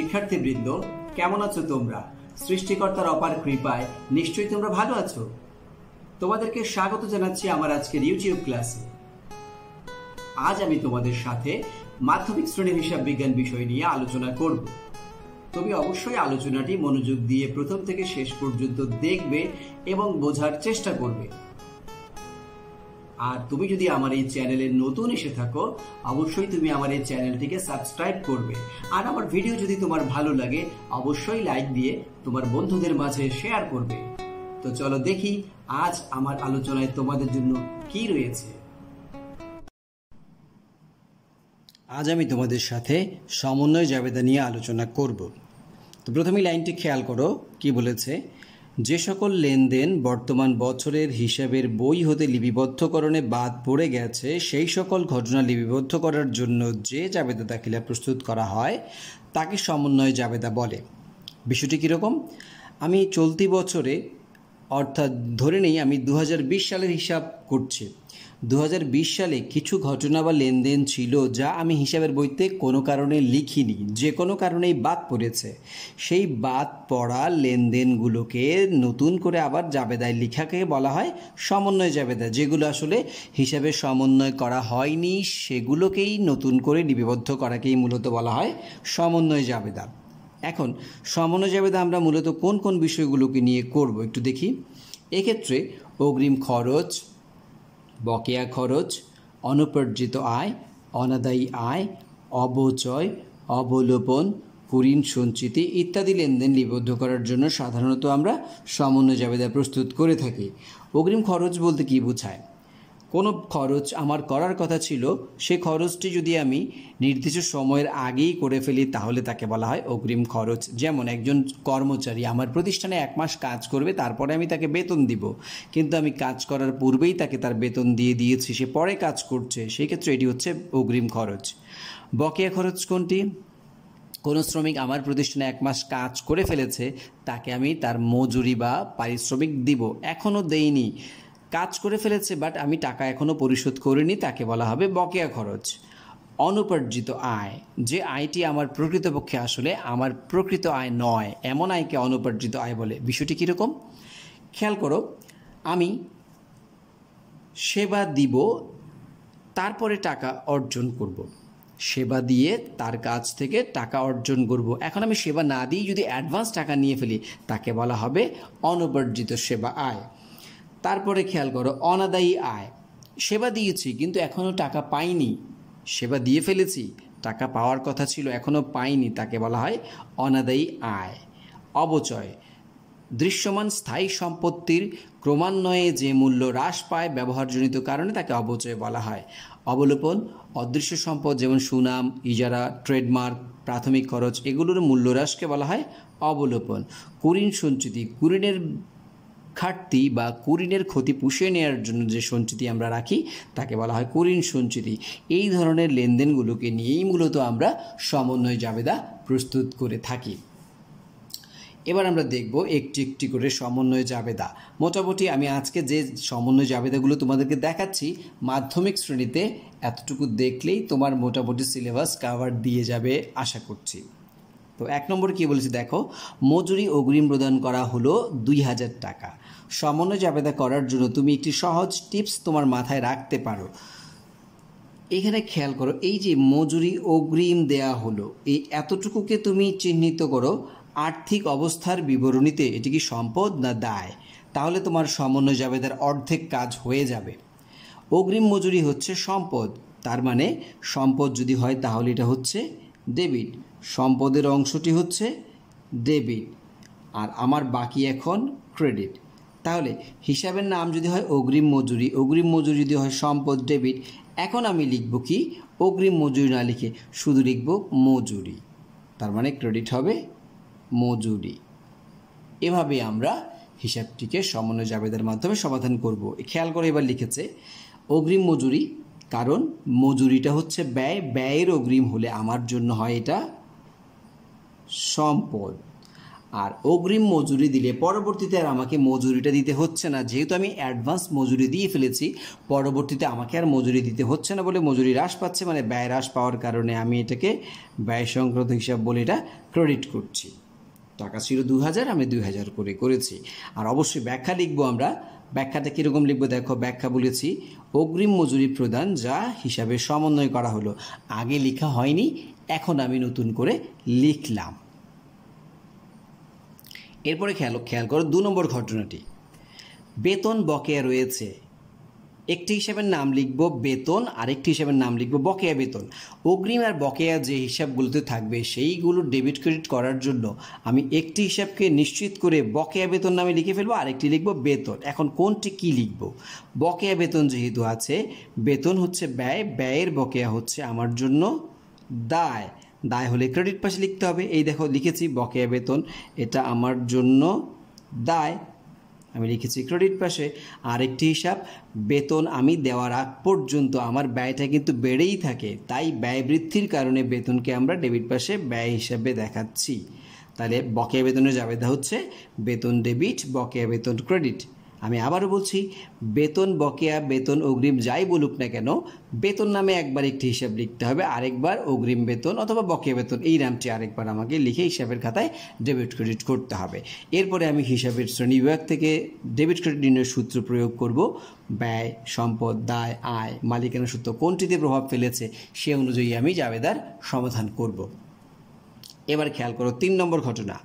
শিক্ষার্থীবৃন্দ, কেমন আছো তোমরা? সৃষ্টিকর্তার অপার কৃপায় নিশ্চয়ই তোমরা ভালো আছো। তোমাদেরকে স্বাগত জানাচ্ছি আমার আজকের ইউটিউব ক্লাসে। আজ আমি তোমাদের সাথে মাধ্যমিক শ্রেণীর হিসাব বিজ্ঞান বিষয় নিয়ে আলোচনা করব। তুমি অবশ্যই আলোচনাটি মনোযোগ দিয়ে প্রথম থেকে শেষ পর্যন্ত দেখবে এবং বোঝার চেষ্টা করবে। আর তুমি যদি আমার এই চ্যানেলে নতুন এসে থাকো, অবশ্যই তুমি আমার এই চ্যানেলটিকে সাবস্ক্রাইব করবে। আর আমার ভিডিও যদি তোমার ভালো লাগে, অবশ্যই লাইক দিয়ে তোমার বন্ধুদের মাঝে শেয়ার করবে। তো চলো দেখি আজ আমার আলোচনায় তোমাদের জন্য কি রয়েছে। আজ আমি তোমাদের সাথে সমন্বয় জাবেদা নিয়ে আলোচনা করব। তো প্রথমে লাইনটি খেয়াল করো, কি বলেছে? যে সকল লেনদেন বর্তমান বছরের হিসাবের বই হতে লিপিবদ্ধকরণে বাদ পড়ে গেছে, সেই সকল ঘটনা লিপিবদ্ধ করার জন্য যে জাবেদা দাখিলা প্রস্তুত করা হয় তাকে সমন্বয় জাবেদা বলে। বিষয়টি কীরকম? আমি চলতি বছরে, অর্থাৎ ধরে নেই আমি 2020 সালের হিসাব করছি। 2020 সালে কিছু ঘটনা বা লেনদেন ছিল যা আমি হিসাবের বইতে কোনো কারণে লিখিনি, যে কোনো কারণেই বাদ পড়েছে। সেই বাদ পড়া লেনদেনগুলোকে নতুন করে আবার জাবেদায় লেখাকে বলা হয় সমন্বয় জাবেদা। যেগুলো আসলে হিসাবে সমন্বয় করা হয়নি, সেগুলোকেই নতুন করে লিপিবদ্ধ করাকেই মূলত বলা হয় সমন্বয় জাবেদা। এখন সমন্বয় জাবেদা আমরা মূলত কোন কোন বিষয়গুলোকে নিয়ে করব একটু দেখি। এক্ষেত্রে অগ্রিম খরচ, বকেয়া খরচ, অনুপার্জিত আয়, অনাদায়ী আয়, অবচয়, অবলোপন, কুঋণ সঞ্চিতি ইত্যাদি লেনদেন লিপিবদ্ধ করার জন্য সাধারণত আমরা সমন্বয় জাবেদা প্রস্তুত করে থাকি। অগ্রিম খরচ বলতে কি বোঝায়? কোনো খরচ আমার করার কথা ছিল, সে খরচটি যদি আমি নির্দিষ্ট সময়ের আগেই করে ফেলি তাহলে তাকে বলা হয় অগ্রিম খরচ। যেমন একজন কর্মচারী আমার প্রতিষ্ঠানে 1 মাস কাজ করবে, তারপরে আমি তাকে বেতন দিব, কিন্তু আমি কাজ করার পূর্বেই তাকে তার বেতন দিয়ে দিয়েছি, সে পরে কাজ করছে, সেই ক্ষেত্রে এটি হচ্ছে অগ্রিম খরচ। বকেয়া খরচ কোনটি? কোনো শ্রমিক আমার প্রতিষ্ঠানে 1 মাস কাজ করে ফেলেছে, তাকে আমি তার মজুরি বা পারিশ্রমিক দিব, এখনও দেইনি, কাজ করে ফেলেছে বাট আমি টাকা এখনও পরিশোধ করিনি, তাকে বলা হবে বকেয়া খরচ। অনুপার্জিত আয়, যে আয়টি আমার প্রকৃতপক্ষে আসলে আমার প্রকৃত আয় নয়, এমন আয়কে অনুপার্জিত আয় বলে। বিষয়টি কীরকম খেয়াল করো, আমি সেবা দিব, তারপরে টাকা অর্জন করব, সেবা দিয়ে তার কাছ থেকে টাকা অর্জন করব। এখন আমি সেবা না দিয়ে যদি অ্যাডভান্স টাকা নিয়ে ফেলি, তাকে বলা হবে অনুপার্জিত সেবা আয়। তারপরে খেয়াল করো অনাদায়ী আয়, সেবা দিয়েছি কিন্তু এখনও টাকা পাইনি, সেবা দিয়ে ফেলেছি, টাকা পাওয়ার কথা ছিল এখনও পাইনি, তাকে বলা হয় অনাদায়ী আয়। অবচয়, দৃশ্যমান স্থায়ী সম্পত্তির ক্রমান্বয়ে যে মূল্য হ্রাস পায় ব্যবহারজনিত কারণে তাকে অবচয় বলা হয়। অবলোপন, অদৃশ্য সম্পদ যেমন সুনাম, ইজারা, ট্রেডমার্ক, প্রাথমিক খরচ, এগুলোর মূল্য হ্রাসকে বলা হয় অবলোপন। কুঋণ সঞ্চিতি, কুঋণের ঘাটতি বা কুঋণের ক্ষতি পুষিয়ে নেওয়ার জন্য যে সঞ্চিতি আমরা রাখি তাকে বলা হয় কুঋণ সঞ্চিতি। এই ধরনের লেনদেনগুলোকে নিয়েই মূলত আমরা সমন্বয় জাবেদা প্রস্তুত করে থাকি। এবার আমরা দেখব একটি একটি করে সমন্বয় জাবেদা। মোটামুটি আমি আজকে যে সমন্বয় জাবেদাগুলো তোমাদেরকে দেখাচ্ছি, মাধ্যমিক শ্রেণীতে এতটুকু দেখলেই তোমার মোটামুটি সিলেবাস কভার দিয়ে যাবে আশা করছি। তো 1 নম্বরে কী বলেছে দেখো, মজুরি অগ্রিম প্রদান করা হলো 2000 টাকা। সমন্বয় জাবেদা করার জন্য তুমি একটি সহজ টিপস তোমার মাথায় রাখতে পারো। এখানে খেয়াল করো, এই যে মজুরি অগ্রিম দেয়া হলো, এই এতটুকুকে তুমি চিহ্নিত করো আর্থিক অবস্থার বিবরণীতে, এটি কি সম্পদ না দায়? তাহলে তোমার সমন্বয় জাবেদার অর্ধেক কাজ হয়ে যাবে। অগ্রিম মজুরি হচ্ছে সম্পদ, তার মানে সম্পদ যদি হয় তাহলে এটা হচ্ছে ডেবিট, সম্পদের অংশটি হচ্ছে ডেবিট, আর আমার বাকি এখন ক্রেডিট। তাহলে হিসাবের নাম যদি হয় অগ্রিম মজুরি, অগ্রিম মজুরি যদি হয় সম্পদ ডেবিট, এখন আমি লিখব কি? অগ্রিম মজুরি না লিখে শুধু লিখব মজুরি, তার মানে ক্রেডিট হবে মজুরি। এভাবে আমরা হিসাবটিকে সমন্বয় জাবেদার মাধ্যমে সমাধান করব। খেয়াল করে এবার লিখেছে অগ্রিম মজুরি, কারণ মজুরিটা হচ্ছে ব্যয়, ব্যয়ের অগ্রিম হলে আমার জন্য হয় এটা সম্পদ। আর অগ্রিম মজুরি দিলে পরবর্তীতে আর আমাকে মজুরিটা দিতে হচ্ছে না, যেহেতু আমি অ্যাডভান্স মজুরি দিয়ে ফেলেছি পরবর্তীতে আমাকে আর মজুরি দিতে হচ্ছে না বলে মজুরি হ্রাস পাচ্ছে, মানে ব্যয় হ্রাস পাওয়ার কারণে আমি এটাকে ব্যয় সংক্রান্ত হিসাব বলে এটা ক্রেডিট করছি। টাকা ছিল 2000, আমি 2000 করে করেছি। আর অবশ্যই ব্যাখ্যা লিখবো আমরা। ব্যাখ্যাটা কীরকম লিখবো দেখো, ব্যাখ্যা বলেছি অগ্রিম মজুরি প্রদান যা হিসাবে সমন্বয় করা হলো। আগে লেখা হয়নি, এখন আমি নতুন করে লিখলাম। এরপরে খেয়াল করো 2 নম্বর ঘটনাটি। বেতন বকেয়া রয়েছে, একটি হিসাবের নাম লিখব বেতন, আরেকটি হিসাবের নাম লিখব বকেয়া বেতন। অগ্রিম আর বকেয়া যে হিসাবগুলোতে থাকবে সেইগুলো ডেবিট ক্রেডিট করার জন্য আমি একটি হিসাবকে নিশ্চিত করে বকেয়া বেতন নামে লিখে ফেলবো, আরেকটি লিখব বেতন। এখন কোনটি কি লিখব? বকেয়া বেতন যেহেতু আছে, বেতন হচ্ছে ব্যয়, ব্যয়ের বকেয়া হচ্ছে আমার জন্য দায়। দায় হলে ক্রেডিট পাশে লিখতে হবে। এই দেখো লিখেছি বকেয়া বেতন, এটা আমার জন্য দায়, আমি লিখেছি ক্রেডিট পাশে। আরেকটি হিসাব বেতন আমি দেওয়ার আগ পর্যন্ত আমার ব্যয়টা কিন্তু বেড়েই থাকে, তাই ব্যয় বৃদ্ধির কারণে বেতনকে আমরা ডেবিট পাশে ব্যয় হিসাবে দেখাচ্ছি। তাহলে বকেয়া বেতনের জাবেদা হচ্ছে বেতন ডেবিট, বকেয়া বেতন ক্রেডিট। আমি আবারও বলছি, বেতন বকেয়া বেতন অগ্রিম যাই বলুক না কেন, বেতন নামে একবার একটি হিসাব লিখতে হবে, আরেকবার অগ্রিম বেতন অথবা বকেয়া বেতন এই নামটি আরেকবার আমাকে লিখে হিসাবের খাতায় ডেবিট ক্রেডিট করতে হবে। এরপরে আমি হিসাবের শ্রেণীবিভাগ থেকে ডেবিট ক্রেডিট নির্ণয়ের সূত্র প্রয়োগ করব। ব্যয়, সম্পদ, দায়, আয়, মালিকানা সূত্র কোনটিতে প্রভাব ফেলেছে সে অনুযায়ী আমি জাবেদার সমাধান করব। এবার খেয়াল করো 3 নম্বর ঘটনা,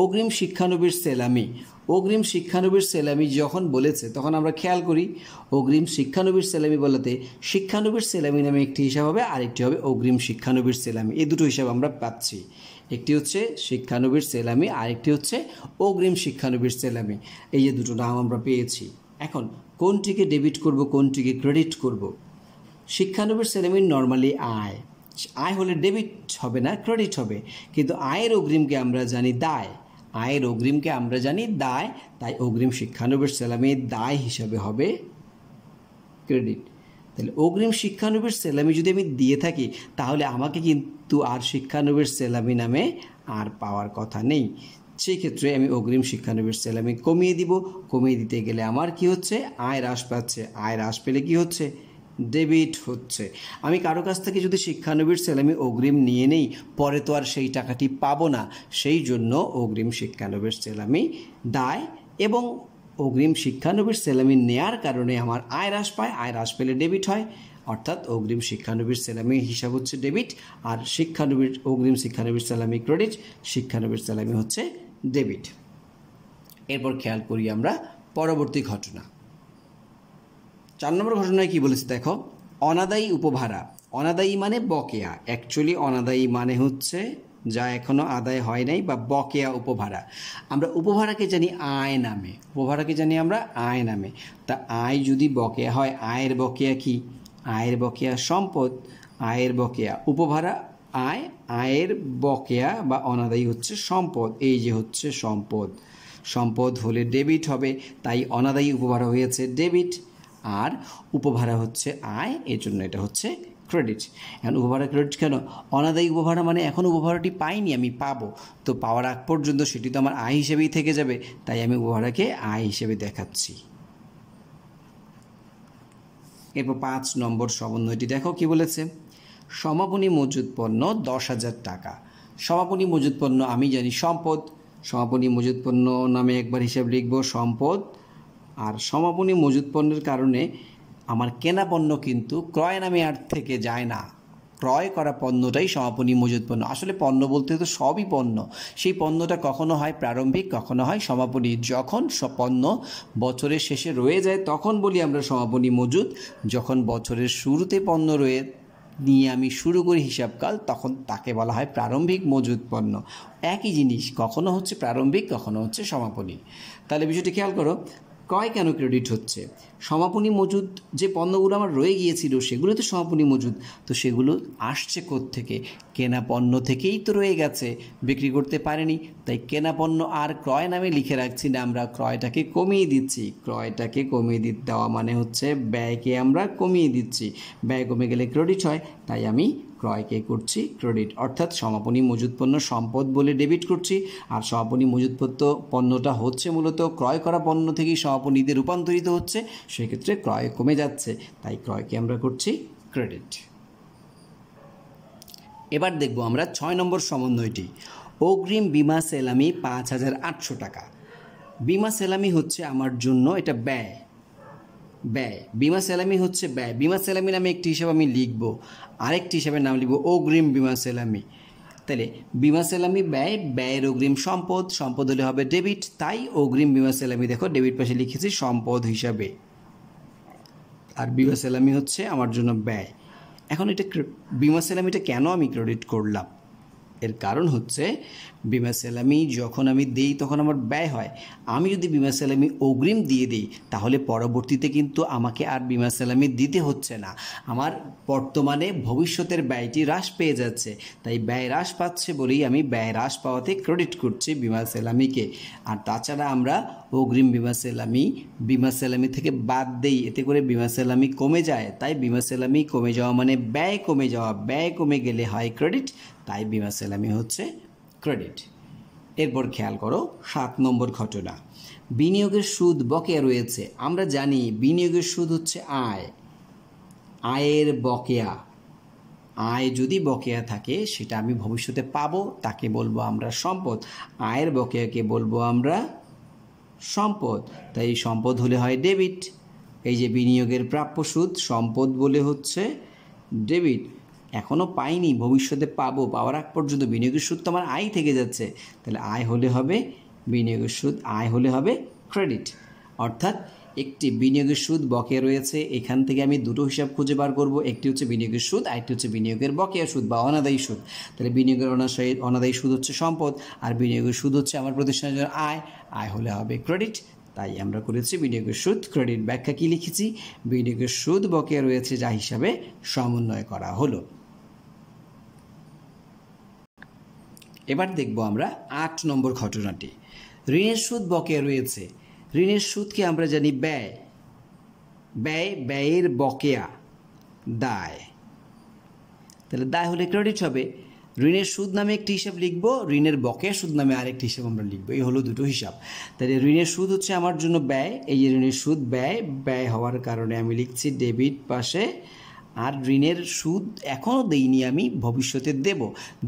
অগ্রিম শিক্ষানবিশ সেলামি। অগ্রিম শিক্ষানবিশ সেলামি যখন বলেছে তখন আমরা খেয়াল করি অগ্রিম শিক্ষানবিশ সেলামি বলাতে শিক্ষানবিশ সেলামি নামে একটি হিসাব হবে, আরেকটি হবে অগ্রিম শিক্ষানবিশ সেলামি। এই দুটো হিসাব আমরা পাচ্ছি, একটি হচ্ছে শিক্ষানবিশ সেলামি, আরেকটি হচ্ছে অগ্রিম শিক্ষানবিশ সেলামি। এই যে দুটো নাম আমরা পেয়েছি। এখন কোনটিকে ডেবিট করব, কোনটিকে ক্রেডিট করব? শিক্ষানবিশ সেলামির নর্মালি আয়, আয় হলে ডেবিট হবে না, ক্রেডিট হবে। কিন্তু আয়ের অগ্রিমকে আমরা জানি দায়, আয়ের অগ্রিমকে আমরা জানি দায়, তাই অগ্রিম শিক্ষানবিশ সেলামির দায় হিসাবে হবে ক্রেডিট। তাহলে অগ্রিম শিক্ষানবিশ সেলামি যদি আমি দিয়ে থাকি তাহলে আমাকে কিন্তু আর শিক্ষানবিশ সেলামি নামে আর পাওয়ার কথা নেই। সেই ক্ষেত্রে আমি অগ্রিম শিক্ষানবিশ সেলামি কমিয়ে দিব। কমিয়ে দিতে গেলে আমার কি হচ্ছে? আয় হ্রাস পাচ্ছে। আয় হ্রাস পেলে কি হচ্ছে? ডেবিট হচ্ছে। আমি কারো কাছ থেকে যদি শিক্ষানবিশ সেলামি অগ্রিম নিয়ে নেই, পরে তো আর সেই টাকাটি পাবো না, সেই জন্য অগ্রিম শিক্ষানবিশ সেলামি দায়, এবং অগ্রিম শিক্ষানবিশ সেলামি নেয়ার কারণে আমার আয় হ্রাস পায়, আয় হ্রাস পেলে ডেবিট হয়, অর্থাৎ অগ্রিম শিক্ষানবিশ সেলামি হিসাব হচ্ছে ডেবিট, আর অগ্রিম শিক্ষানবিশ সেলামি ক্রেডিট, শিক্ষানবিশ সেলামি হচ্ছে ডেবিট। এরপর খেয়াল করি আমরা পরবর্তী ঘটনা। 4 নম্বর ঘটনায় কি বলেছে দেখো, অনাদায়ী উপভাড়া। অনাদায়ী মানে বকেয়া, অ্যাকচুয়ালি অনাদায়ী মানে হচ্ছে যা এখনো আদায় হয় নাই বা বকেয়া উপভাড়া। আমরা উপভাড়াকে জানি আয় নামে, উপভাড়াকে জানি আমরা আয় নামে। তা আয় যদি বকেয়া হয়, আয়ের বকেয়া কি? আয়ের বকেয়া সম্পদ, আয়ের বকেয়া উপভাড়া আয়, আয়ের বকেয়া বা অনাদায়ী হচ্ছে সম্পদ। এই যে হচ্ছে সম্পদ, সম্পদ হলে ডেবিট হবে, তাই অনাদায়ী উপভাড়া হয়েছে ডেবিট, আর উপভাড়া হচ্ছে আয়, এর জন্য এটা হচ্ছে ক্রেডিট। এখন উপভাড়া ক্রেডিট কেন? অনাদায়ী উপভাড়া মানে এখন উপভাড়াটি পাইনি, আমি পাবো, তো পাওয়ার আগ পর্যন্ত সেটি তো আমার আয় হিসেবেই থেকে যাবে, তাই আমি উপভাড়াকে আয় হিসেবে দেখাচ্ছি। এরপর 5 নম্বর সমন্বয়টি দেখো কি বলেছে, সমাপনী মজুদ পণ্য 10,000 টাকা। সমাপনী মজুদ পণ্য আমি জানি সম্পদ, সমাপনী মজুদ পণ্য নামে একবার হিসাব লিখব সম্পদ। আর সমাপনী মজুদ পণ্যের কারণে আমার কেনা পণ্য কিন্তু ক্রয় নামে আর থেকে যায় না, ক্রয় করা পণ্যটাই সমাপনী মজুদ পণ্য। আসলে পণ্য বলতে তো সবই পণ্য, সেই পণ্যটা কখনো হয় প্রারম্ভিক, কখনো হয় সমাপনী। যখন পণ্য বছরের শেষে রয়ে যায় তখন বলি আমরা সমাপনী মজুদ, যখন বছরের শুরুতে পণ্য নিয়ে আমি শুরু করি হিসাবকাল তখন তাকে বলা হয় প্রারম্ভিক মজুদ পণ্য। একই জিনিস, কখনো হচ্ছে প্রারম্ভিক, কখনো হচ্ছে সমাপনী। তাহলে বিষয়টি খেয়াল করো, ক্রয় কেন ক্রেডিট হচ্ছে? সমাপনী মজুদ যে পণ্যগুলো আমার রয়ে গিয়েছিল সেগুলো তো সমাপনী মজুদ, তো সেগুলো আসছে কোত্থেকে? কেনা পণ্য থেকেই তো রয়ে গেছে, বিক্রি করতে পারেনি, তাই কেনা পণ্য আর ক্রয় নামে লিখে রাখছি না, আমরা ক্রয়টাকে কমিয়ে দিচ্ছি। ক্রয়টাকে কমিয়ে দেওয়া মানে হচ্ছে ব্যয়কে আমরা কমিয়ে দিচ্ছি, ব্যয় কমে গেলে ক্রেডিট হয়, তাই আমি ক্রয়কে করছি ক্রেডিট, অর্থাৎ সমাপনী মজুত পণ্য সম্পদ বলে ডেবিট করছি, আর সমাপনী মজুত পণ্যটা হচ্ছে মূলত ক্রয় করা পণ্য থেকেই সমাপনীতে রূপান্তরিত হচ্ছে, সেক্ষেত্রে ক্রয় কমে যাচ্ছে, তাই ক্রয়কে আমরা করছি ক্রেডিট। এবার দেখব আমরা 6 নম্বর সমন্বয়টি। অগ্রিম বিমা সেলামি 5,800 টাকা। বিমা সেলামি হচ্ছে আমার জন্য এটা ব্যয়, বিমা সেলামি হচ্ছে ব্যয়। বিমা সেলামি নামে একটি হিসাব আমি লিখব, আরেকটি হিসাবের নাম লিখব অগ্রিম বিমা সেলামি। তাহলে বিমা সেলামি ব্যয়, ব্যয়ের অগ্রিম সম্পদ, সম্পদ হলে হবে ডেবিট, তাই অগ্রিম বিমা সেলামি দেখো ডেবিট পাশে লিখেছি সম্পদ হিসাবে, আর বিমা সেলামি হচ্ছে আমার জন্য ব্যয়। এখন এটা বিমা সেলামিটা কেন আমি ক্রেডিট করলাম? এর কারণ হচ্ছে বিমা সেলামি যখন আমি দিই তখন আমার ব্যয় হয়। আমি যদি বিমা সেলামি অগ্রিম দিয়ে দিই তাহলে পরবর্তীতে কিন্তু আমাকে আর বিমা সেলামি দিতে হচ্ছে না, আমার বর্তমানে ভবিষ্যতের ব্যয়টি হ্রাস পেয়ে যাচ্ছে, তাই ব্যয় হ্রাস পাচ্ছে বলেই আমি ব্যয় হ্রাস পাওয়াতে ক্রেডিট করছি বিমা সেলামিকে। আর তাছাড়া আমরা অগ্রিম বিমা সেলামি থেকে বাদ দেই, এতে করে বিমা সেলামি কমে যায়, তাই বিমা সেলামি কমে যাওয়া মানে ব্যয় কমে যাওয়া, ব্যয় কমে গেলে হয় ক্রেডিট, তাই বিমা সেলামি হচ্ছে ক্রেডিট। এরপর খেয়াল করো 7 নম্বর ঘটনা। বিনিয়োগের সুদ বকেয়া রয়েছে। আমরা জানি বিনিয়োগের সুদ হচ্ছে আয়, আয়ের বকেয়া। আয় যদি বকেয়া থাকে সেটা আমি ভবিষ্যতে পাবো, তাকে বলবো আমরা সম্পদ। আয়ের বকেয়াকে বলবো আমরা সম্পদ, তাই সম্পদ হলে হয় ডেবিট। এই যে বিনিয়োগের প্রাপ্য সুদ সম্পদ বলে হচ্ছে ডেবিট, এখনও পাইনি, ভবিষ্যতে পাবো, পাওয়ার আগ পর্যন্ত বিনিয়োগের সুদ তো আমার আয় থেকে যাচ্ছে, তাহলে আয় হলে হবে বিনিয়োগের সুদ, আয় হলে হবে ক্রেডিট। অর্থাৎ একটি বিনিয়োগের সুদ বকেয়া রয়েছে, এখান থেকে আমি দুটো হিসাব খুঁজে বার করব, একটি হচ্ছে বিনিয়োগের সুদ, আরেকটি হচ্ছে বিনিয়োগের বকেয়া সুদ বা অনাদায়ী সুদ। তাহলে বিনিয়োগের অনাদায়ী সুদ হচ্ছে সম্পদ, আর বিনিয়োগের সুদ হচ্ছে আমার প্রতিষ্ঠানের জন্য আয়, আয় হলে হবে ক্রেডিট, তাই আমরা করেছি বিনিয়োগের সুদ ক্রেডিট। ব্যাখ্যা কি লিখেছি? বিনিয়োগের সুদ বকেয়া রয়েছে যা হিসাবে সমন্বয় করা হলো। এবার দেখব আমরা 8 নম্বর ঘটনাটি। ঋণের সুদ বকেয়া রয়েছে। ঋণের সুদকে আমরা জানি ব্যয়, ব্যয়ের বকেয়া দায়, তাহলে দায় হলে ক্রেডিট হবে। ঋণের সুদ নামে একটি হিসাব লিখব, ঋণের বকেয়া সুদ নামে আরেকটি হিসাব আমরা লিখব, এই হলো দুটো হিসাব। তাহলে ঋণের সুদ হচ্ছে আমার জন্য ব্যয়, এই যে ঋণের সুদ ব্যয় হওয়ার কারণে আমি লিখছি ডেবিট পাশে, আর ঋণের সুদ এখনও দেইনি আমি, ভবিষ্যতে দেব,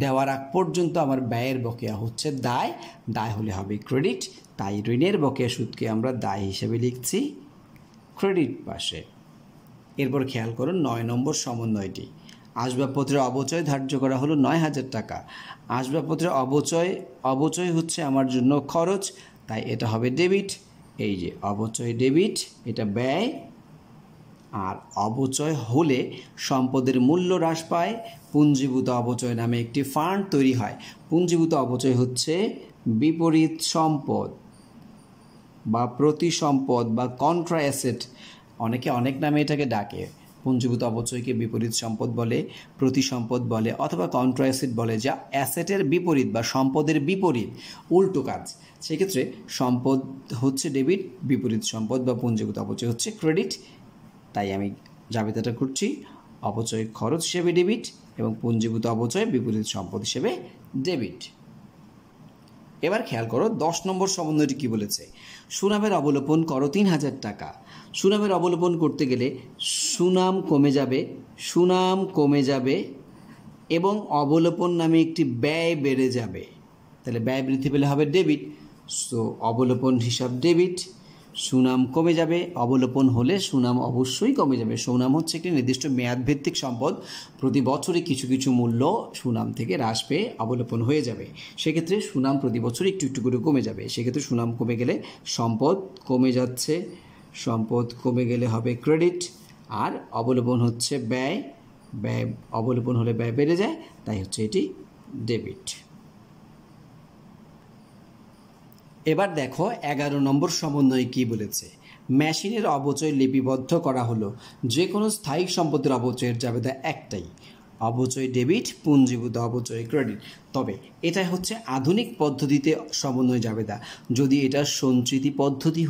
দেওয়ার আগ পর্যন্ত আমার ব্যয়ের বকেয়া হচ্ছে দায়, দায় হলে হবে ক্রেডিট, তাই ঋণের বকেয়া সুদকে আমরা দায় হিসেবে লিখছি ক্রেডিট পাশে। এরপর খেয়াল করুন 9 নম্বর সমন্বয়টি। আসবাবপত্রের অবচয় ধার্য করা হলো 9,000 টাকা। আসবাবপত্রের অবচয় হচ্ছে আমার জন্য খরচ, তাই এটা হবে ডেবিট। এই যে অবচয় ডেবিট, এটা ব্যয়, আর অবচয় হলে সম্পদের মূল্য হ্রাস পায়, পুঞ্জীভূত অবচয় নামে একটি ফান্ড তৈরি হয়। পুঞ্জীভূত অবচয় হচ্ছে বিপরীত সম্পদ বা প্রতি সম্পদ বা কন্ট্রা অ্যাসেট, অনেকে অনেক নামে এটাকে ডাকে। পুঞ্জীভূত অবচয়কে বিপরীত সম্পদ বলে, প্রতি সম্পদ বলে, অথবা কন্ট্রা অ্যাসেট বলে, যা অ্যাসেটের বিপরীত বা সম্পদের বিপরীত, উল্টো কাজ। সেক্ষেত্রে সম্পদ হচ্ছে ডেবিট, বিপরীত সম্পদ বা পুঞ্জীভূত অবচয় হচ্ছে ক্রেডিট, তাই আমি জাবেদাটা করছি অবচয় খরচ হিসেবে ডেবিট এবং পুঞ্জীভূত অবচয় বিপরীত সম্পদ হিসেবে ডেবিট। এবার খেয়াল করো 10 নম্বর সমন্বয়টি কি বলেছে। সুনামের অবলোপন করো 3,000 টাকা। সুনামের অবলোপন করতে গেলে সুনাম কমে যাবে এবং অবলোপন নামে একটি ব্যয় বেড়ে যাবে, তাহলে ব্যয় বৃদ্ধি পেলে হবে ডেবিট, সো অবলোপন হিসাব ডেবিট। সুনাম কমে যাবে, অবলোপন হলে সুনাম অবশ্যই কমে যাবে। সুনাম হচ্ছে একটি নির্দিষ্ট মেয়াদভিত্তিক সম্পদ, প্রতি বছরে কিছু কিছু মূল্য সুনাম থেকে হ্রাস পেয়ে অবলোপন হয়ে যাবে, সেক্ষেত্রে সুনাম প্রতি বছর একটু একটু করে কমে যাবে। সেক্ষেত্রে সুনাম কমে গেলে সম্পদ কমে যাচ্ছে, সম্পদ কমে গেলে হবে ক্রেডিট, আর অবলোপন হচ্ছে ব্যয়, অবলোপন হলে ব্যয় বেড়ে যায়, তাই হচ্ছে এটি ডেবিট। এবার দেখো 11 নম্বর সমন্বয় কি বলেছে। মেশিনের অবচয় লিপিবদ্ধ করা হলো। যে কোনো স্থায়ী সম্পত্তির অবচয়ের জাবেদা একটাই, অবচয় ডেবিট, পুঞ্জীভূত অবচয় ক্রেডিট। তবে এটা হচ্ছে আধুনিক পদ্ধতিতে সমন্বয় জাবেদা। যদি এটা সঞ্চিতি পদ্ধতি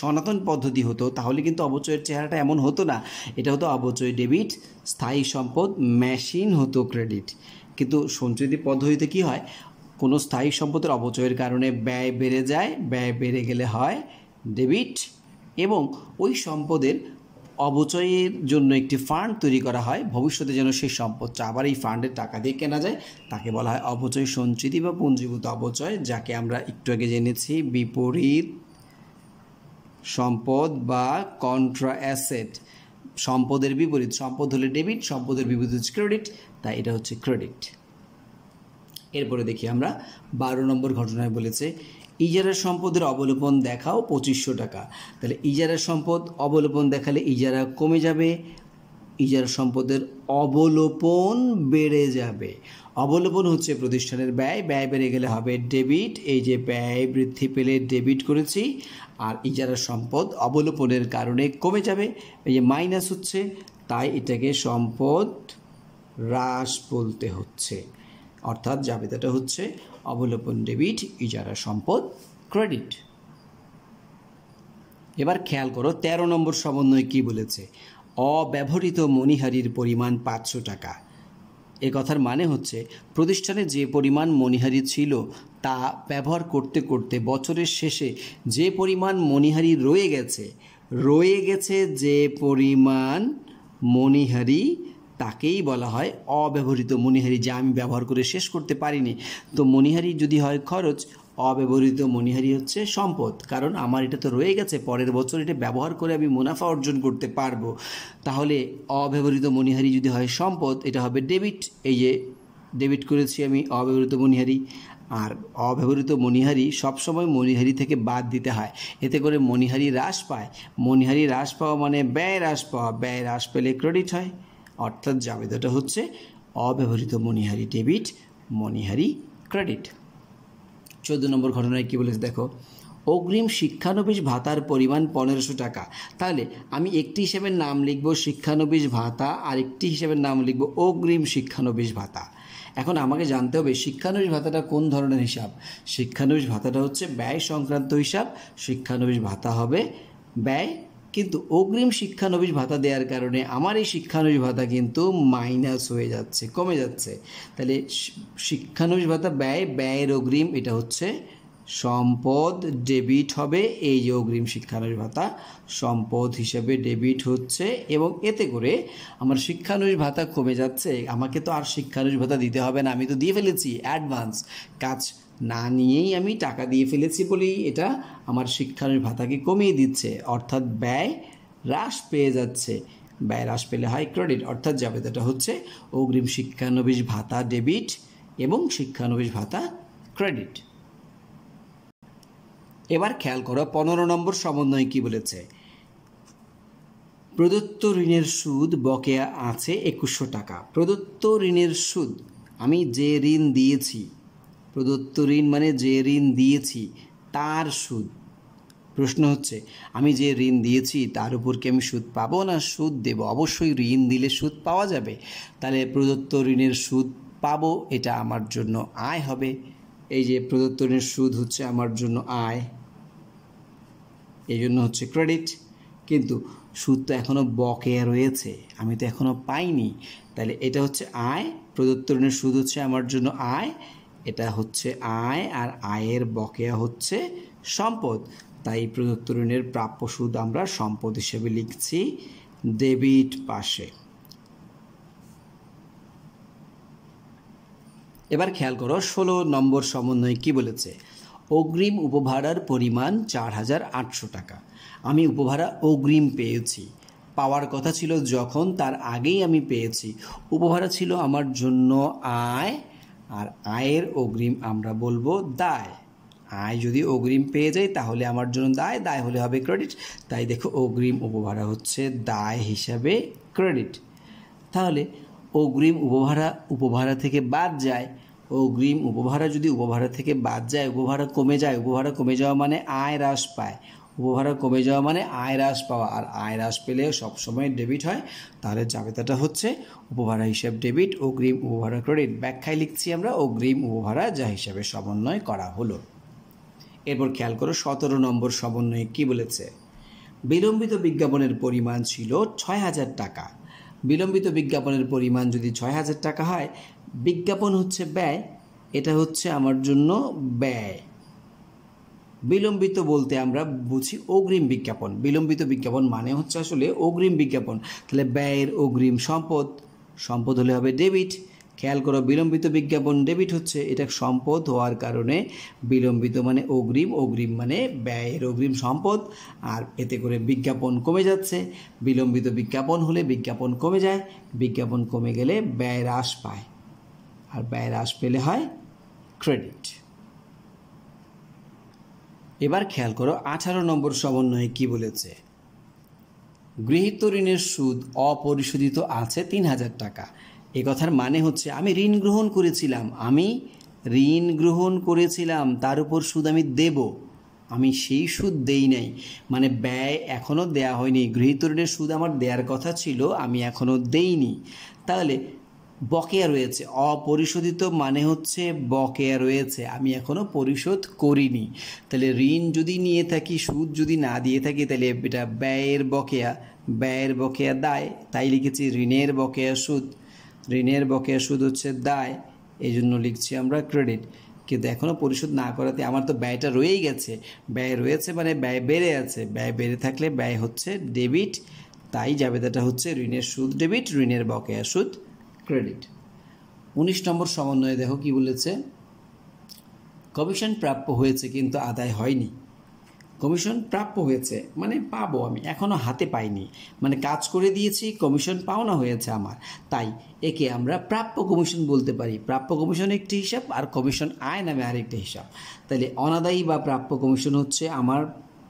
সনাতন পদ্ধতি হতো তাহলে কিন্তু অবচয়ের চেহারাটা এমন হতো না। এটা হতো অবচয় ডেবিট, স্থায়ী সম্পদ, মেশিন হতো ক্রেডিট। কিন্তু সঞ্চিতি পদ্ধতিতে কি হয়, কোনো স্থায়ী সম্পদের অবচয়ের কারণে ব্যয় বেড়ে যায়, ব্যয় বেড়ে গেলে হয় ডেবিট, এবং ওই সম্পদের অবচয়ের জন্য একটি ফান্ড তৈরি করা হয়, ভবিষ্যতে যেন সেই সম্পদটা আবার এই ফান্ডের টাকা দিয়ে কেনা যায়, তাকে বলা হয় অবচয় সঞ্চিতি বা পুঞ্জীভূত অবচয়, যাকে আমরা একটু আগে জেনেছি বিপরীত সম্পদ বা কন্ট্রা অ্যাসেট। সম্পদের বিপরীত, সম্পদ হলে ডেবিট, সম্পদের বিপরীত হচ্ছে ক্রেডিট, তাই এটা হচ্ছে ক্রেডিট। এরপরে দেখি আমরা 12 নম্বর ঘটনায় বলেছে ইজারা সম্পদের অবলোপন দেখাও 2500 টাকা। তাহলে ইজারা সম্পদ অবলোপন দেখালে ইজারা কমে যাবে, ইজারা সম্পদের অবলোপন বেড়ে যাবে। অবলোপন হচ্ছে প্রতিষ্ঠানের ব্যয়, ব্যয় বেড়ে গেলে হবে ডেবিট, এই যে ব্যয় বৃদ্ধি পেলে ডেবিট করেছি, আর ইজারা সম্পদ অবলোপনের কারণে কমে যাবে, এই যে মাইনাস হচ্ছে, তাই এটাকে সম্পদ হ্রাস বলতে হচ্ছে। অর্থাৎ জাবেদাটা হচ্ছে অবলোপন ডেবিট, ইজারা সম্পদ ক্রেডিট। এবার খেয়াল করো 13 নম্বর সমন্বয় কি বলেছে, অব্যবহৃত মণিহারির পরিমাণ 500 টাকা। এ কথার মানে হচ্ছে প্রতিষ্ঠানে যে পরিমাণ মণিহারি ছিল তা ব্যবহার করতে করতে বছরের শেষে যে পরিমাণ মণিহারি রয়ে গেছে যে পরিমাণ মণিহারি, তাকেই বলা হয় অব্যবহৃত মণিহারি, যা আমি ব্যবহার করে শেষ করতে পারিনি। তো মণিহারি যদি হয় খরচ, অব্যবহৃত মণিহারি হচ্ছে সম্পদ, কারণ আমার এটা তো রয়ে গেছে, পরের বছর এটা ব্যবহার করে আমি মুনাফা অর্জন করতে পারবো। তাহলে অব্যবহৃত মণিহারি যদি হয় সম্পদ, এটা হবে ডেবিট, এই যে ডেবিট করেছি আমি অব্যবহৃত মণিহারি। আর অব্যবহৃত মণিহারি সবসময় মণিহারি থেকে বাদ দিতে হয়, এতে করে মণিহারি হ্রাস পায়। মণিহারি হ্রাস পাওয়া মানে ব্যয় হ্রাস পাওয়া, ব্যয় হ্রাস পেলে ক্রেডিট হয়। অর্থাৎ জাবেদাটা হচ্ছে অব্যবহৃত মণিহারি ডেবিট, মণিহারি ক্রেডিট। 14 নম্বর ঘটনায় কী বলেছে দেখো, অগ্রিম শিক্ষানবিশ ভাতার পরিমাণ 1500 টাকা। তাহলে আমি একটি হিসেবের নাম লিখব শিক্ষানবিশ ভাতা, আর একটি হিসেবের নাম লিখব অগ্রিম শিক্ষানবিশ ভাতা। এখন আমাকে জানতে হবে শিক্ষানবিশ ভাতাটা কোন ধরনের হিসাব। শিক্ষানবিশ ভাতাটা হচ্ছে ব্যয় সংক্রান্ত হিসাব, শিক্ষানবিশ ভাতা হবে ব্যয়, কিন্তু অগ্রিম শিক্ষানবিশ ভাতা দেওয়ার কারণে আমার এই শিক্ষানবিশ ভাতা কিন্তু মাইনাস হয়ে যাচ্ছে, কমে যাচ্ছে। তাহলে শিক্ষানবিশ ভাতা ব্যয়, ব্যয়ের অগ্রিম, এটা হচ্ছে সম্পদ ডেবিট হবে, এই যে অগ্রিম শিক্ষানবিশ ভাতা সম্পদ হিসেবে ডেবিট হচ্ছে, এবং এতে করে আমার শিক্ষানবিশ ভাতা কমে যাচ্ছে। আমাকে তো আর শিক্ষানবিশ ভাতা দিতে হবে না, আমি তো দিয়ে ফেলেছি অ্যাডভান্স, কাজ না নিয়েই আমি টাকা দিয়ে ফেলেছি বলেই এটা আমার শিক্ষানবিশ ভাতাকে কমিয়ে দিচ্ছে, অর্থাৎ ব্যয় হ্রাস পেয়ে যাচ্ছে। ব্যয় হ্রাস পেলে হয় ক্রেডিট, অর্থাৎ জাবেদাটা হচ্ছে অগ্রিম শিক্ষানবিশ ভাতা ডেবিট এবং শিক্ষানবিশ ভাতা ক্রেডিট। এবার খেয়াল করো 15 নম্বর সমন্বয় কি বলেছে, প্রদত্ত ঋণের সুদ বকেয়া আছে 2100 টাকা। প্রদত্ত ঋণের সুদ, আমি যে ঋণ দিয়েছি, প্রদত্ত ঋণ মানে যে ঋণ দিয়েছি তার সুদ। প্রশ্ন হচ্ছে আমি যে ঋণ দিয়েছি তার উপর কি আমি সুদ পাবো না সুদ দেব? অবশ্যই ঋণ দিলে সুদ পাওয়া যাবে, তাহলে প্রদত্ত ঋণের সুদ পাবো, এটা আমার জন্য আয় হবে। এই যে প্রদত্ত ঋণের সুদ হচ্ছে আমার জন্য আয়, এই জন্য হচ্ছে ক্রেডিট। কিন্তু সুদ তো এখনও বকেয়া রয়েছে, আমি তো এখনও পাইনি, তাহলে এটা হচ্ছে আয়, প্রদত্ত ঋণের সুদ হচ্ছে আমার জন্য আয়, এটা হচ্ছে আয়, আর আয়ের বকেয়া হচ্ছে সম্পদ, তাই প্রদত্ত ঋণের প্রাপ্য সুদ আমরা সম্পদ হিসেবে লিখছি ডেবিট পাশে। এবার খেয়াল করো 16 নম্বর সমন্বয় কি বলেছে, অগ্রিম উপভাড়ার পরিমাণ 4800 টাকা। আমি উপভাড়া অগ্রিম পেয়েছি, পাওয়ার কথা ছিল যখন তার আগেই আমি পেয়েছি। উপভাড়া ছিল আমার জন্য আয়, আর আয়ের অগ্রিম আমরা বলবো দায়। আয় যদি অগ্রিম পেয়ে যাই তাহলে আমার জন্য দায়, দায় হলে হবে ক্রেডিট, তাই দেখো অগ্রিম উপভাড়া হচ্ছে দায় হিসাবে ক্রেডিট। তাহলে অগ্রিম উপভাড়া থেকে বাদ যায়, অগ্রিম উপভাড়া যদি উপভাড়া থেকে বাদ যায়, উপভাড়া কমে যায়, উপভাড়া কমে যাওয়া মানে আয় হ্রাস পায়, উপভাড়া কমে যাওয়া মানে আয় হ্রাস পাওয়া, আর আয় হ্রাস পেলে সবসময় ডেবিট হয়। তাহলে জাবেদাটা হচ্ছে উপভাড়া হিসাব ডেবিট, অগ্রিম উপভাড়া ক্রেডিট। ব্যাখ্যায় লিখছি আমরা অগ্রিম উপভাড়া যা হিসাবে সমন্বয় করা হলো। এরপর খেয়াল করো 17 নম্বর সমন্বয়ে কি বলেছে। বিলম্বিত বিজ্ঞাপনের পরিমাণ ছিল 6,000 টাকা। বিলম্বিত বিজ্ঞাপনের পরিমাণ যদি 6,000 টাকা হয়, বিজ্ঞাপন হচ্ছে ব্যয়, এটা হচ্ছে আমার জন্য ব্যয়। বিলম্বিত বলতে আমরা বুঝি অগ্রিম বিজ্ঞাপন। বিলম্বিত বিজ্ঞাপন মানে হচ্ছে আসলে অগ্রিম বিজ্ঞাপন। তাহলে ব্যয়ের অগ্রিম সম্পদ, সম্পদ হলে হবে ডেবিট। খেয়াল করো বিলম্বিত বিজ্ঞাপন ডেবিট হচ্ছে, এটা সম্পদ হওয়ার কারণে বিলম্বিত মানে অগ্রিম, অগ্রিম মানে ব্যয়ের অগ্রিম সম্পদ, আর এতে করে বিজ্ঞাপন কমে যাচ্ছে। বিলম্বিত বিজ্ঞাপন হলে বিজ্ঞাপন কমে যায়, বিজ্ঞাপন কমে গেলে ব্যয় হ্রাস পায়, আর ব্যয় হ্রাস পেলে হয় ক্রেডিট। এবার খেয়াল করো 18 নম্বর সমন্বয়ে কি বলেছে। গৃহীত ঋণের সুদ অপরিশোধিত আছে 3,000 টাকা। এ কথার মানে হচ্ছে আমি ঋণ গ্রহণ করেছিলাম, তার উপর সুদ আমি দেব, আমি সেই সুদ দেই নাই, মানে ব্যয় এখনও দেয়া হয়নি। গৃহীত ঋণের সুদ আমার দেওয়ার কথা ছিল, আমি এখনও দেইনি, তাহলে বকেয়া রয়েছে। অপরিশোধিত মানে হচ্ছে বকেয়া রয়েছে, আমি এখনও পরিশোধ করিনি। তাহলে ঋণ যদি নিয়ে থাকি, সুদ যদি না দিয়ে থাকি, তাহলে এটা ব্যয়ের বকেয়া দায়, তাই লিখেছি ঋণের বকেয়া সুদ। ঋণের বকেয়া সুদ হচ্ছে দায়, এই জন্য লিখছি আমরা ক্রেডিট। কিন্তু এখনও পরিশোধ না করাতে আমার তো ব্যয়টা রয়েই গেছে, ব্যয় রয়েছে মানে ব্যয় বেড়ে আছে, ব্যয় বেড়ে থাকলে ব্যয় হচ্ছে ডেবিট, তাই জাবেদাটা হচ্ছে ঋণের সুদ ডেবিট, ঋণের বকেয়া সুদ ক্রেডিট। 19 নম্বর সমন্বয়ে দেখো কি বলেছে। কমিশন প্রাপ্য হয়েছে কিন্তু আদায় হয়নি। কমিশন প্রাপ্য হয়েছে মানে পাবো, আমি এখনও হাতে পাইনি, মানে কাজ করে দিয়েছি, কমিশন পাওনা হয়েছে আমার, তাই একে আমরা প্রাপ্য কমিশন বলতে পারি। প্রাপ্য কমিশন একটি হিসাব, আর কমিশন আয় নামে আরেকটি হিসাব। তাহলে অনাদায়ী বা প্রাপ্য কমিশন হচ্ছে আমার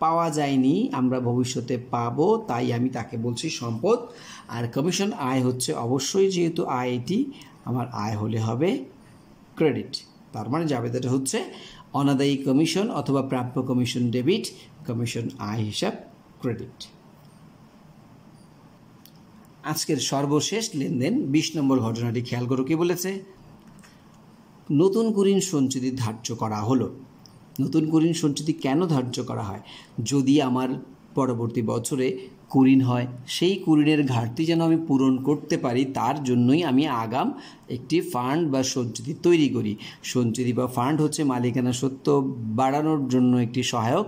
পাওয়া যায়নি, আমরা ভবিষ্যতে পাবো, তাই আমি তাকে বলছি সম্পদ। আর কমিশন আয় হচ্ছে অবশ্যই, যেহেতু আয় এটি আমার আয় হলে হবে ক্রেডিট। তার মানে জাবেদাটা হচ্ছে অনাদায়ী কমিশন অথবা প্রাপ্য কমিশন ডেবিট, কমিশন আয় হিসাব ক্রেডিট। আজকের সর্বশেষ লেনদেন 20 নম্বর ঘটনাটি খেয়াল করো কি বলেছে। নতুন কুঋণ সঞ্চিতি ধার্য করা হলো। নতুন কুঋণ সঞ্চিতি কেন ধার্য করা হয়? যদি আমার পরবর্তী বছরে কুঋণ হয়, সেই কুঋণের ঘাটতি যেন আমি পূরণ করতে পারি, তার জন্যই আমি আগাম একটি ফান্ড বা সঞ্চিতি তৈরি করি। সঞ্চিতি বা ফান্ড হচ্ছে মালিকানা সত্ত্ব বাড়ানোর জন্য একটি সহায়ক,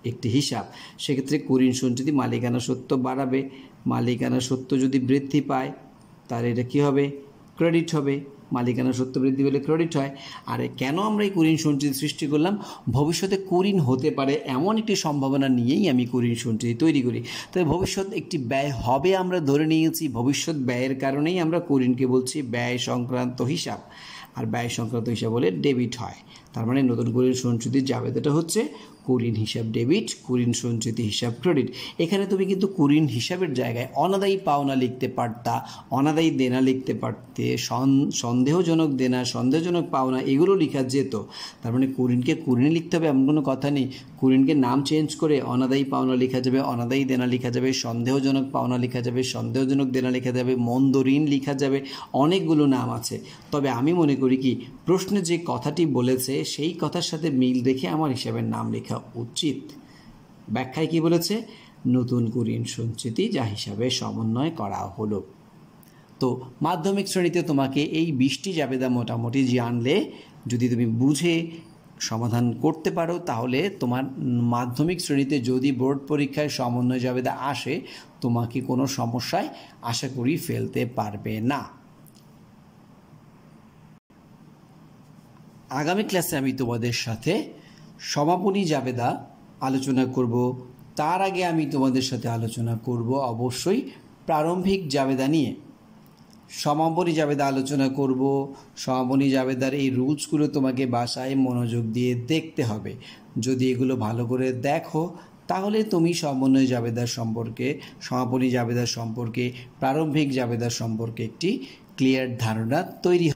একটি হিসাব। সেক্ষেত্রে কুঋণ সঞ্চিতি মালিকানা সত্ত্ব বাড়াবে, মালিকানা সত্ত্ব যদি বৃদ্ধি পায় তাহলে এটা কী হবে? ক্রেডিট হবে। মালিকানা সত্ত্ব বৃদ্ধি পেলে ক্রেডিট হয়। আর কেন আমরা এই কুঋণ সঞ্চিতি সৃষ্টি করলাম? ভবিষ্যতে কুঋণ হতে পারে এমন একটি সম্ভাবনা নিয়েই আমি কুঋণ সঞ্চিতি তৈরি করি। তবে ভবিষ্যৎ একটি ব্যয় হবে আমরা ধরে নিয়েছি, ভবিষ্যৎ ব্যয়ের কারণেই আমরা কুঋণকে বলছি ব্যয় সংক্রান্ত হিসাব, আর ব্যয় সংক্রান্ত হিসাব হলে ডেবিট হয়। তার মানে নতুন কুঋণ সঞ্চিতির জাবেদাটা হচ্ছে কুঋণ হিসাব ডেবিট, কুঋণ সঞ্চিতি হিসাব ক্রেডিট। এখানে তুমি কিন্তু কুঋণ হিসাবের জায়গায় অনাদায়ী পাওনা লিখতে পারতা, অনাদায়ী দেনা লিখতে পারতে, সন্দেহজনক দেনা, সন্দেহজনক পাওনা এগুলো লেখা যেত। তার মানে কুঋণকে কুঋণে লিখতে হবে এমন কোনো কথা নেই। কুঋণকে নাম চেঞ্জ করে অনাদায়ী পাওনা লেখা যাবে, অনাদায়ী দেনা লেখা যাবে, সন্দেহজনক পাওনা লেখা যাবে, সন্দেহজনক দেনা লেখা যাবে, মন্দ ঋণ লেখা যাবে, অনেকগুলো নাম আছে। তবে আমি মনে করি কি, প্রশ্নে যে কথাটি বলেছে সেই কথার সাথে মিল রেখে আমার হিসাবের নাম লেখা উচিত। ব্যাখ্যায় কি বলেছে? নতুন কুঋণ সঞ্চিতি যা হিসাবে সমন্বয় করা হলো। তো মাধ্যমিক শ্রেণীতে তোমাকে এই 20টি জাবেদা মোটামুটি জানলে, যদি তুমি বুঝে সমাধান করতে পারো, তাহলে তোমার মাধ্যমিক শ্রেণীতে যদি বোর্ড পরীক্ষায় সমন্বয় জাবেদা আসে, তোমাকে কোনো সমস্যায় আশা করি ফেলতে পারবে না। আগামী ক্লাসে আমি তোমাদের সাথে সমাপনী জাবেদা আলোচনা করব। তার আগে আমি তোমাদের সাথে আলোচনা করব অবশ্যই প্রারম্ভিক জাবেদা নিয়ে। সমাপনী জাবেদা আলোচনা করব। সমাপনী জাবেদার এই রুলসগুলো তোমাকে বাসায় মনোযোগ দিয়ে দেখতে হবে। যদি এগুলো ভালো করে দেখো, তাহলে তুমি সমন্বয় জাবেদার সম্পর্কে, সমাপনী জাবেদার সম্পর্কে, প্রারম্ভিক জাবেদার সম্পর্কে একটি ক্লিয়ার ধারণা তৈরি।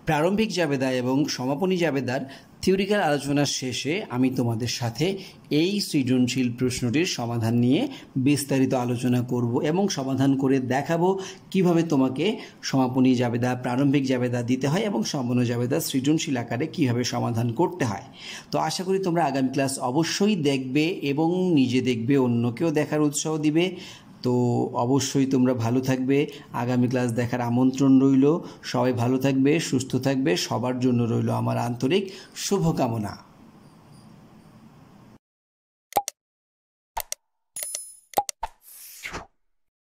প্রারম্ভিক জাবেদা এবং সমাপনী জাবেদার থিওরিক্যাল আলোচনার শেষে আমি তোমাদের সাথে এই সৃজনশীল প্রশ্নটির সমাধান নিয়ে বিস্তারিত আলোচনা করব এবং সমাধান করে দেখাবো কিভাবে তোমাকে সমাপনী জাবেদা, প্রারম্ভিক জাবেদা দিতে হয় এবং সম্পূর্ণ জাবেদা সৃজনশীল আকারে কিভাবে সমাধান করতে হয়। তো আশা করি তোমরা আগামী ক্লাস অবশ্যই দেখবে এবং নিজে দেখবে, অন্যকেও দেখার উৎসাহ দিবে। তো অবশ্যই তোমরা ভালো থাকবে, আগামী ক্লাস দেখার আমন্ত্রণ রইল। সবাই ভালো থাকবে, সুস্থ থাকবে, সবার জন্য রইল আমার আন্তরিক শুভকামনা।